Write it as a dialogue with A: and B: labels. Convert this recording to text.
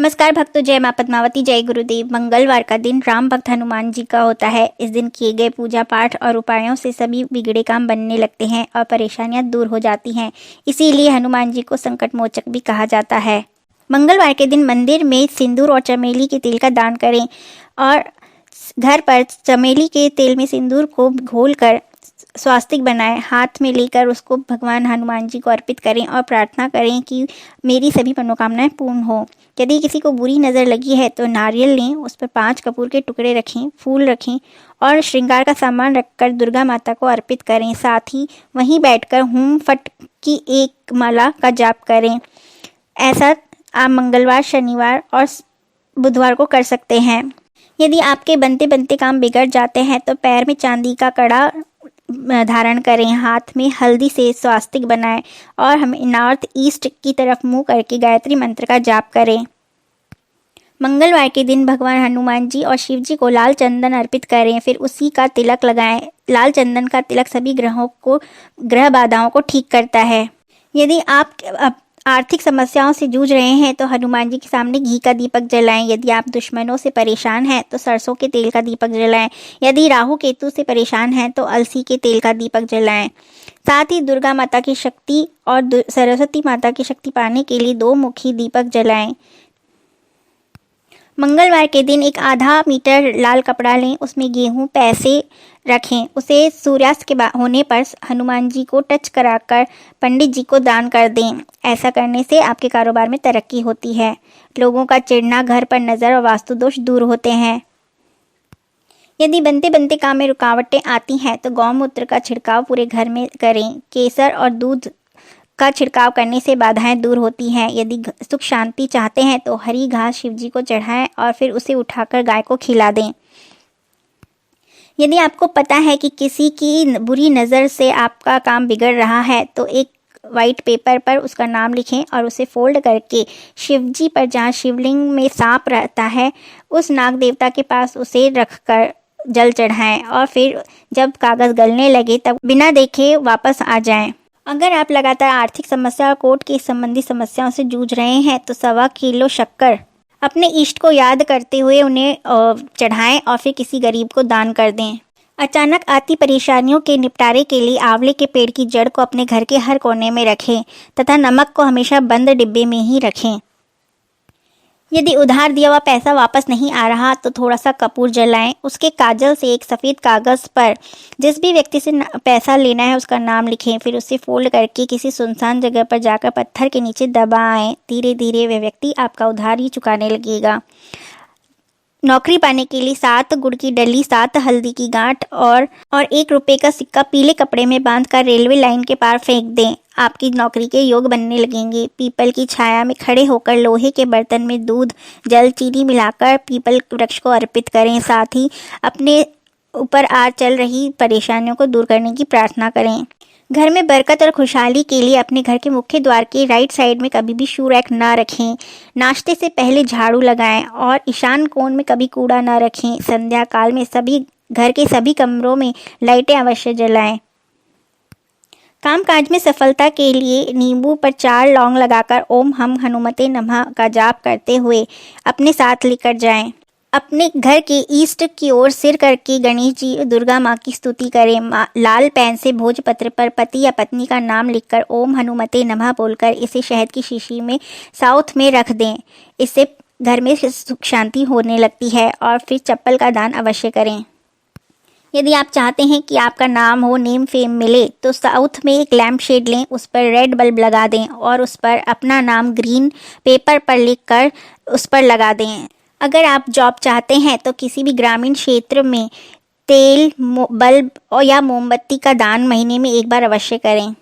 A: नमस्कार भक्तों, जय मां पद्मावती, जय गुरुदेव। मंगलवार का दिन राम भक्त हनुमान जी का होता है। इस दिन किए गए पूजा पाठ और उपायों से सभी बिगड़े काम बनने लगते हैं और परेशानियां दूर हो जाती हैं। इसीलिए हनुमान जी को संकट मोचक भी कहा जाता है। मंगलवार के दिन मंदिर में सिंदूर और चमेली के तेल का दान करें और घर पर चमेली के तेल में सिंदूर को घोलकर स्वास्तिक बनाएं, हाथ में लेकर उसको भगवान हनुमान जी को अर्पित करें और प्रार्थना करें कि मेरी सभी मनोकामनाएं पूर्ण हो। यदि किसी को बुरी नज़र लगी है तो नारियल लें, उस पर 5 कपूर के टुकड़े रखें, फूल रखें और श्रृंगार का सामान रखकर दुर्गा माता को अर्पित करें। साथ ही वहीं बैठकर हुम फट की एक माला का जाप करें। ऐसा आप मंगलवार, शनिवार और बुधवार को कर सकते हैं। यदि आपके बनते बनते काम बिगड़ जाते हैं तो पैर में चांदी का कड़ा धारण करें, हाथ में हल्दी से स्वास्तिक बनाएं और हम नॉर्थ ईस्ट की तरफ मुंह करके गायत्री मंत्र का जाप करें। मंगलवार के दिन भगवान हनुमान जी और शिव जी को लाल चंदन अर्पित करें, फिर उसी का तिलक लगाएं। लाल चंदन का तिलक सभी ग्रह बाधाओं को ठीक करता है। यदि आप आर्थिक समस्याओं से जूझ रहे हैं तो हनुमान जी के सामने घी का दीपक जलाएं। यदि आप दुश्मनों से परेशान हैं तो सरसों के तेल का दीपक जलाएं। यदि राहु केतु से परेशान हैं तो अलसी के तेल का दीपक जलाएं। साथ ही दुर्गा माता की शक्ति और सरस्वती माता की शक्ति पाने के लिए 2 मुखी दीपक जलाएं। मंगलवार के दिन एक आधा मीटर लाल कपड़ा लें, उसमें गेहूं, पैसे रखें। उसे सूर्यास्त के होने पर हनुमान जी को टच कराकर पंडित जी को दान कर दें। ऐसा करने से आपके कारोबार में तरक्की होती है। लोगों का चिढ़ना, घर पर नज़र और वास्तु दोष दूर होते हैं। यदि बनते बनते काम में रुकावटें आती हैं तो गौमूत्र का छिड़काव पूरे घर में करें। केसर और दूध का छिड़काव करने से बाधाएं दूर होती हैं। यदि सुख शांति चाहते हैं तो हरी घास शिव जी को चढ़ाएं और फिर उसे उठाकर गाय को खिला दें। यदि आपको पता है कि किसी की बुरी नज़र से आपका काम बिगड़ रहा है तो एक वाइट पेपर पर उसका नाम लिखें और उसे फोल्ड करके शिव जी पर, जहाँ शिवलिंग में सांप रहता है, उस नाग देवता के पास उसे रखकर जल चढ़ाएं और फिर जब कागज़ गलने लगे तब बिना देखे वापस आ जाएं। अगर आप लगातार आर्थिक समस्या और कोर्ट के संबंधी समस्याओं से जूझ रहे हैं तो 1.25 किलो शक्कर अपने इष्ट को याद करते हुए उन्हें चढ़ाएं और फिर किसी गरीब को दान कर दें। अचानक आती परेशानियों के निपटारे के लिए आंवले के पेड़ की जड़ को अपने घर के हर कोने में रखें तथा नमक को हमेशा बंद डिब्बे में ही रखें। यदि उधार दिया हुआ पैसा वापस नहीं आ रहा तो थोड़ा सा कपूर जलाएं। उसके काजल से एक सफ़ेद कागज़ पर जिस भी व्यक्ति से पैसा लेना है उसका नाम लिखें, फिर उसे फोल्ड करके किसी सुनसान जगह पर जाकर पत्थर के नीचे दबाएं। धीरे धीरे वह व्यक्ति आपका उधार ही चुकाने लगेगा। नौकरी पाने के लिए 7 गुड़ की डली, 7 हल्दी की गांठ और 1 रुपये का सिक्का पीले कपड़े में बांधकर रेलवे लाइन के पार फेंक दें। आपकी नौकरी के योग बनने लगेंगे। पीपल की छाया में खड़े होकर लोहे के बर्तन में दूध, जल, चीनी मिलाकर पीपल वृक्ष को अर्पित करें। साथ ही अपने ऊपर आ चल रही परेशानियों को दूर करने की प्रार्थना करें। घर में बरकत और खुशहाली के लिए अपने घर के मुख्य द्वार के राइट साइड में कभी भी शू रैक ना रखें। नाश्ते से पहले झाड़ू लगाएं और ईशान कोण में कभी कूड़ा ना रखें। संध्या काल में घर के सभी कमरों में लाइटें अवश्य जलाएं। कामकाज में सफलता के लिए नींबू पर 4 लौंग लगाकर ओम हम हनुमते नमः का जाप करते हुए अपने साथ लेकर जाएं। अपने घर के ईस्ट की ओर सिर करके गणेश जी, दुर्गा माँ की स्तुति करें। लाल पेन से भोजपत्र पर पति या पत्नी का नाम लिखकर ओम हनुमते नमः बोलकर इसे शहद की शीशी में साउथ में रख दें। इससे घर में सुख शांति होने लगती है। और फिर चप्पल का दान अवश्य करें। यदि आप चाहते हैं कि आपका नाम हो, नेम फेम मिले, तो साउथ में एक लैम्प शेड लें, उस पर रेड बल्ब लगा दें और उस पर अपना नाम ग्रीन पेपर पर लिखकर उस पर लगा दें। अगर आप जॉब चाहते हैं तो किसी भी ग्रामीण क्षेत्र में तेल, बल्ब और या मोमबत्ती का दान महीने में 1 बार अवश्य करें।